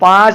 5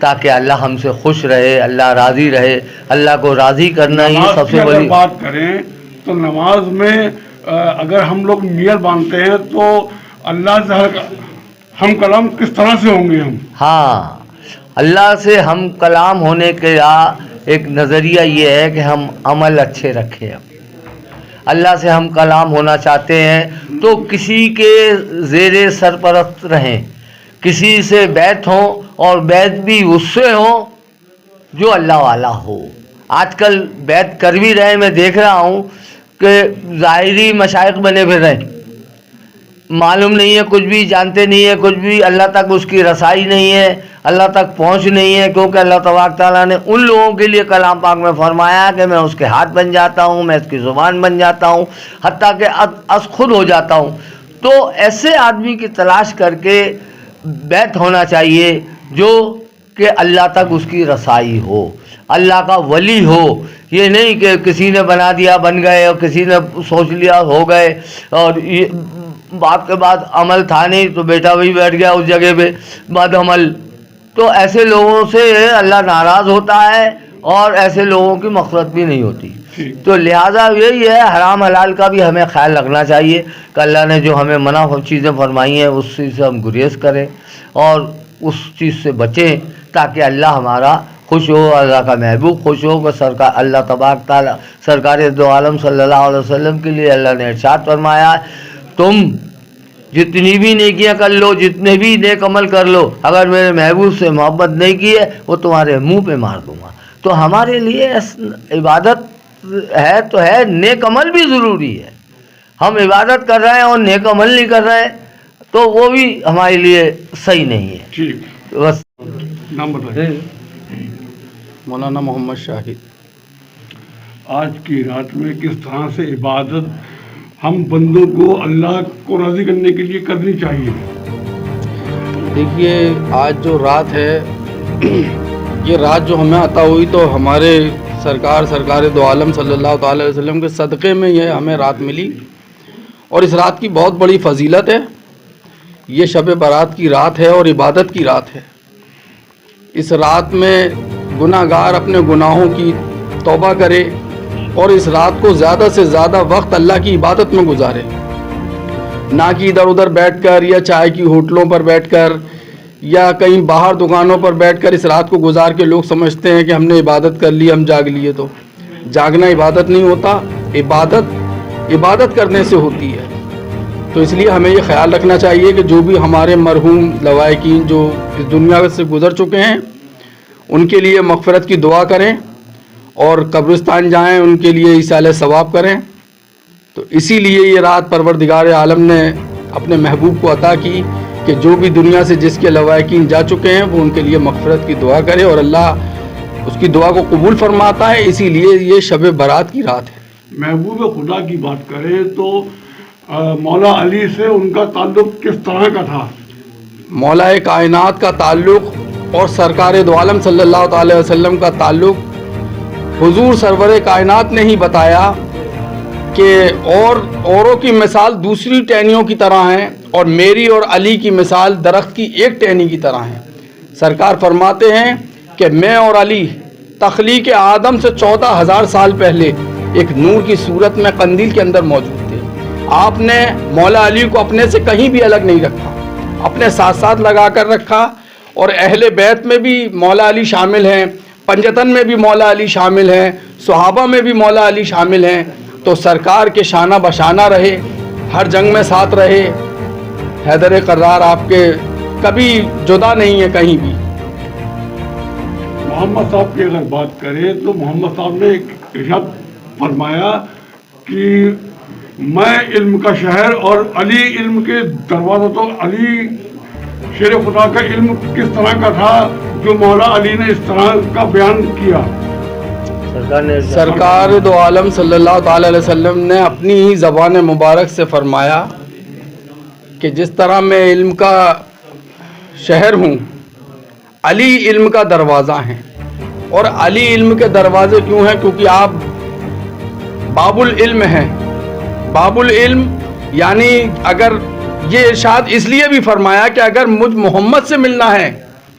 تاکہ اللہ ہم سے خوش رہے, اللہ راضی رہے. اللہ کو راضی کرنا ہی نماز سب کی سے اگر بڑی. بات کریں تو نماز میں اگر ہم لوگ نیت باندھتے ہیں تو اللہ سے ہم کلام کس طرح سے ہوں گے ہم؟ ہاں, اللہ سے ہم کلام ہونے کا ایک نظریہ یہ ہے کہ ہم عمل اچھے رکھیں. اللہ سے ہم کلام ہونا چاہتے ہیں تو کسی کے زیر سرپرست رہیں, کسی سے بیعت ہوں, اور بیعت بھی اس سے ہوں جو اللہ والا ہو. آج کل بیعت کر بھی رہے, میں دیکھ رہا ہوں کہ ظاہری مشائخ بنے پھر رہے, معلوم نہیں ہے کچھ بھی, جانتے نہیں ہے کچھ بھی, اللہ تک اس کی رسائی نہیں ہے, اللہ تک پہنچ نہیں ہے, کیونکہ اللہ تبارک تعالیٰ نے ان لوگوں کے لیے کلام پاک میں فرمایا کہ میں اس کے ہاتھ بن جاتا ہوں, میں اس کی زبان بن جاتا ہوں, حتیٰ کہ از خود ہو جاتا ہوں. تو ایسے آدمی کی تلاش کر کے بیعت ہونا چاہیے جو کہ اللہ تک اس کی رسائی ہو, اللہ کا ولی ہو. یہ نہیں کہ کسی نے بنا دیا بن گئے, اور کسی نے سوچ لیا ہو گئے, اور یہ باپ کے بعد عمل تھا نہیں تو بیٹا وہی بیٹھ گیا اس جگہ پہ بعد عمل. تو ایسے لوگوں سے اللہ ناراض ہوتا ہے, اور ایسے لوگوں کی مغفرت بھی نہیں ہوتی. تو لہٰذا یہی ہے, حرام حلال کا بھی ہمیں خیال رکھنا چاہیے کہ اللہ نے جو ہمیں منع چیزیں فرمائی ہیں اس چیز سے ہم گریز کریں اور اس چیز سے بچیں, تاکہ اللہ ہمارا خوش ہو, اللہ کا محبوب خوش ہو. کہ سرکار اللہ تبارک تعالیٰ سرکار دو عالم صلی اللہ علیہ وسلم کے لیے اللہ نے ارشاد فرمایا, تم جتنی بھی نیکیاں کر لو, جتنے بھی نیک عمل کر لو, اگر میرے محبوب سے محبت نہیں کی ہے وہ تمہارے منہ پہ مار دوں گا. تو ہمارے لیے عبادت ہے تو ہے, نیک عمل بھی ضروری ہے. ہم عبادت کر رہے ہیں اور نیک عمل نہیں کر رہے تو وہ بھی ہمارے لیے صحیح نہیں ہے. ٹھیک, بس نام بتائیں. مولانا محمد شاہد. آج کی رات میں کس طرح سے عبادت ہم بندوں کو اللہ کو راضی کرنے کے لیے کرنی چاہیے؟ دیکھیے, آج جو رات ہے یہ رات جو ہمیں عطا ہوئی تو ہمارے سرکار دو عالم صلی اللہ تعالی علیہ وسلم کے صدقے میں یہ ہمیں رات ملی, اور اس رات کی بہت بڑی فضیلت ہے. یہ شب برات کی رات ہے اور عبادت کی رات ہے. اس رات میں گناہ گار اپنے گناہوں کی توبہ کرے اور اس رات کو زیادہ سے زیادہ وقت اللہ کی عبادت میں گزارے, نہ کہ ادھر ادھر بیٹھ کر یا چائے کی ہوٹلوں پر بیٹھ کر یا کہیں باہر دکانوں پر بیٹھ کر اس رات کو گزار کے لوگ سمجھتے ہیں کہ ہم نے عبادت کر لی, ہم جاگ لیے. تو جاگنا عبادت نہیں ہوتا, عبادت کرنے سے ہوتی ہے. تو اس لیے ہمیں یہ خیال رکھنا چاہیے کہ جو بھی ہمارے مرحوم لوائقین جو اس دنیا سے گزر چکے ہیں ان کے لیے مغفرت کی دعا کریں, اور قبرستان جائیں ان کے لیے ایصال ثواب کریں. تو اسی لیے یہ رات پروردگار عالم نے اپنے محبوب کو عطا کی کہ جو بھی دنیا سے جس کے لوائقین جا چکے ہیں وہ ان کے لیے مغفرت کی دعا کرے, اور اللہ اس کی دعا کو قبول فرماتا ہے. اسی لیے یہ شب برات کی رات ہے. محبوب خدا کی بات کریں تو مولا علی سے ان کا تعلق کس طرح کا تھا؟ مولا کائنات کا تعلق اور سرکار دو عالم صلی اللہ تعالی وسلم کا تعلق حضور سرور کائنات نے ہی بتایا کہ اوروں کی مثال دوسری ٹہنیوں کی طرح ہیں, اور میری اور علی کی مثال درخت کی ایک ٹہنی کی طرح ہیں. سرکار فرماتے ہیں کہ میں اور علی تخلیق آدم سے 14,000 سال پہلے ایک نور کی صورت میں قندیل کے اندر موجود تھے. آپ نے مولا علی کو اپنے سے کہیں بھی الگ نہیں رکھا, اپنے ساتھ ساتھ لگا کر رکھا. اور اہل بیت میں بھی مولا علی شامل ہیں, پنجتن میں بھی مولا علی شامل ہیں, صحابہ میں بھی مولا علی شامل ہیں. تو سرکار کے شانہ بشانہ رہے, ہر جنگ میں ساتھ رہے. حیدر قرار آپ کے کبھی جدا نہیں ہے کہیں بھی. محمد صاحب کی اگر بات کریں تو محمد صاحب نے ایک ارشاد فرمایا کہ میں علم کا شہر اور علی علم کے دروازہ. تو علی شیر خدا کا علم کس طرح کا تھا جو مولا علی نے اس طرح کا بیان کیا؟ سرکار دو عالم صلی اللہ تعالی علیہ وسلم نے اپنی ہی زبان مبارک سے فرمایا کہ جس طرح میں علم کا شہر ہوں, علی علم کا دروازہ ہیں. اور علی علم کے دروازے کیوں ہیں؟ کیونکہ آپ باب العلم ہیں. باب العلم یعنی اگر یہ ارشاد اس لیے بھی فرمایا کہ اگر مجھ محمد سے ملنا ہے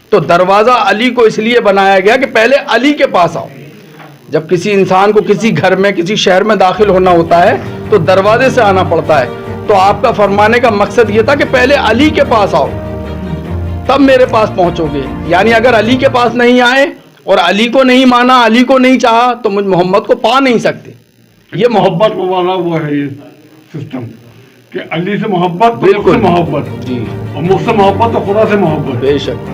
تو دروازہ علی کو اس لیے بنایا گیا کہ پہلے علی کے پاس آؤ. جب کسی انسان کو کسی گھر میں کسی شہر میں داخل ہونا ہوتا ہے تو دروازے سے آنا پڑتا ہے. تو آپ کا فرمانے کا مقصد یہ تھا کہ پہلے علی کے پاس آؤ تب میرے پاس پہنچو گے. یعنی اگر علی کے پاس نہیں آئے اور علی کو نہیں مانا, علی کو نہیں چاہا, تو مجھ محمد کو پا نہیں سکتے. یہ محبت والا وہ ہے یہ سسٹم کہ علی سے محبت تو مجھ سے محبت, جی, اور مجھ سے محبت تو خدا سے محبت. بے شک.